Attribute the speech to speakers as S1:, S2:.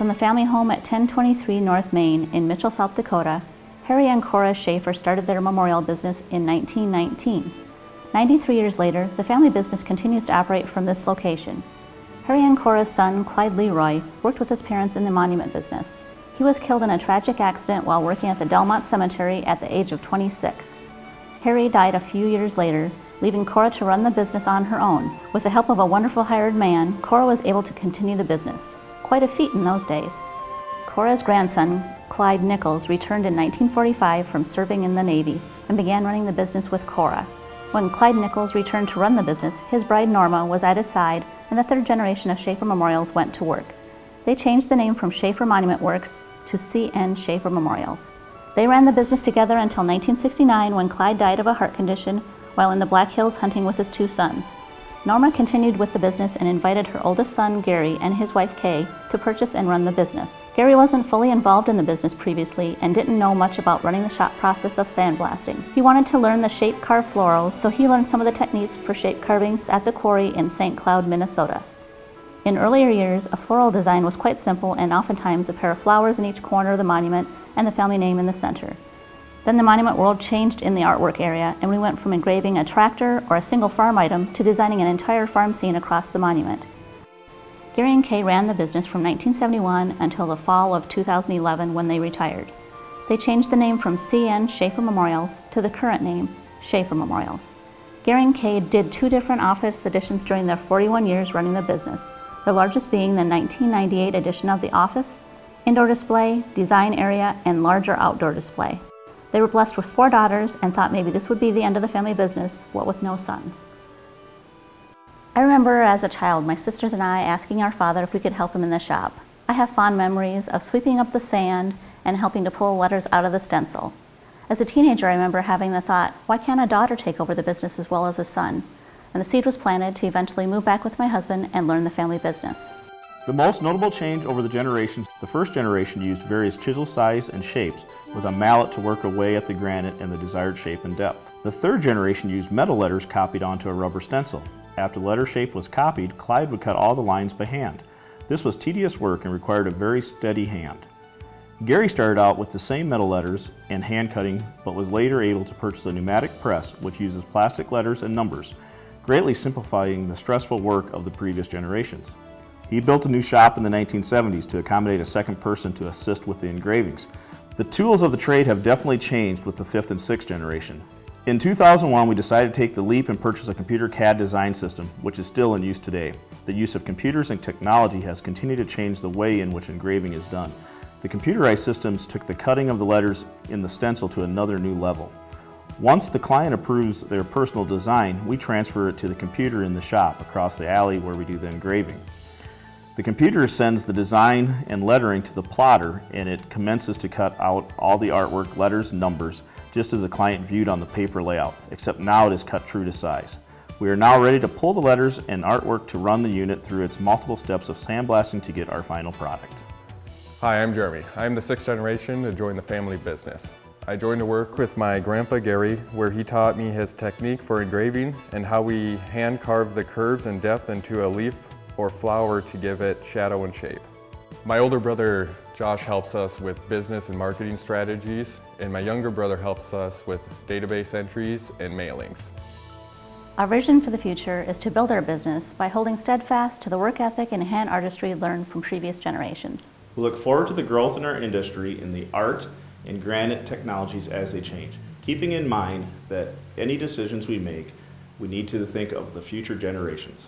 S1: From the family home at 1023 North Main in Mitchell, South Dakota, Harry and Cora Shafer started their memorial business in 1919. 93 years later, the family business continues to operate from this location. Harry and Cora's son, Clyde Leroy, worked with his parents in the monument business. He was killed in a tragic accident while working at the Delmont Cemetery at the age of 26. Harry died a few years later, leaving Cora to run the business on her own. With the help of a wonderful hired man, Cora was able to continue the business. Quite a feat in those days. Cora's grandson, Clyde Nichols, returned in 1945 from serving in the Navy and began running the business with Cora. When Clyde Nichols returned to run the business, his bride Norma was at his side, and the third generation of Shafer Memorials went to work. They changed the name from Shafer Monument Works to C.N. Shafer Memorials. They ran the business together until 1969 when Clyde died of a heart condition while in the Black Hills hunting with his two sons. Norma continued with the business and invited her oldest son, Gary, and his wife, Kay, to purchase and run the business. Gary wasn't fully involved in the business previously and didn't know much about running the shop process of sandblasting. He wanted to learn the shape carved florals, so he learned some of the techniques for shape carving at the quarry in St. Cloud, Minnesota. In earlier years, a floral design was quite simple and oftentimes a pair of flowers in each corner of the monument and the family name in the center. Then the monument world changed in the artwork area, and we went from engraving a tractor or a single farm item to designing an entire farm scene across the monument. Gary and Kay ran the business from 1971 until the fall of 2011 when they retired. They changed the name from C.N. Shafer Memorials to the current name, Shafer Memorials. Gary and Kay did two different office additions during their 41 years running the business, the largest being the 1998 edition of the office, indoor display, design area, and larger outdoor display. They were blessed with 4 daughters and thought maybe this would be the end of the family business, what with no sons. I remember as a child my sisters and I asking our father if we could help him in the shop. I have fond memories of sweeping up the sand and helping to pull letters out of the stencil. As a teenager, I remember having the thought, why can't a daughter take over the business as well as a son? And the seed was planted to eventually move back with my husband and learn the family business.
S2: The most notable change over the generations, the first generation used various chisel size and shapes with a mallet to work away at the granite in the desired shape and depth. The third generation used metal letters copied onto a rubber stencil. After the letter shape was copied, Clyde would cut all the lines by hand. This was tedious work and required a very steady hand. Gary started out with the same metal letters and hand cutting, but was later able to purchase a pneumatic press which uses plastic letters and numbers, greatly simplifying the stressful work of the previous generations. He built a new shop in the 1970s to accommodate a second person to assist with the engravings. The tools of the trade have definitely changed with the 5th and 6th generation. In 2001, we decided to take the leap and purchase a computer CAD design system, which is still in use today. The use of computers and technology has continued to change the way in which engraving is done. The computerized systems took the cutting of the letters in the stencil to another new level. Once the client approves their personal design, we transfer it to the computer in the shop across the alley where we do the engraving. The computer sends the design and lettering to the plotter, and it commences to cut out all the artwork, letters, and numbers, just as the client viewed on the paper layout, except now it is cut true to size. We are now ready to pull the letters and artwork to run the unit through its multiple steps of sandblasting to get our final product.
S3: Hi, I'm Jeremy. I'm the 6th generation to join the family business. I joined to work with my grandpa Gary, where he taught me his technique for engraving and how we hand carve the curves and depth into a leaf or flower to give it shadow and shape. My older brother Josh helps us with business and marketing strategies, and my younger brother helps us with database entries and mailings.
S1: Our vision for the future is to build our business by holding steadfast to the work ethic and hand artistry learned from previous generations.
S2: We look forward to the growth in our industry in the art and granite technologies as they change, keeping in mind that any decisions we make, we need to think of the future generations.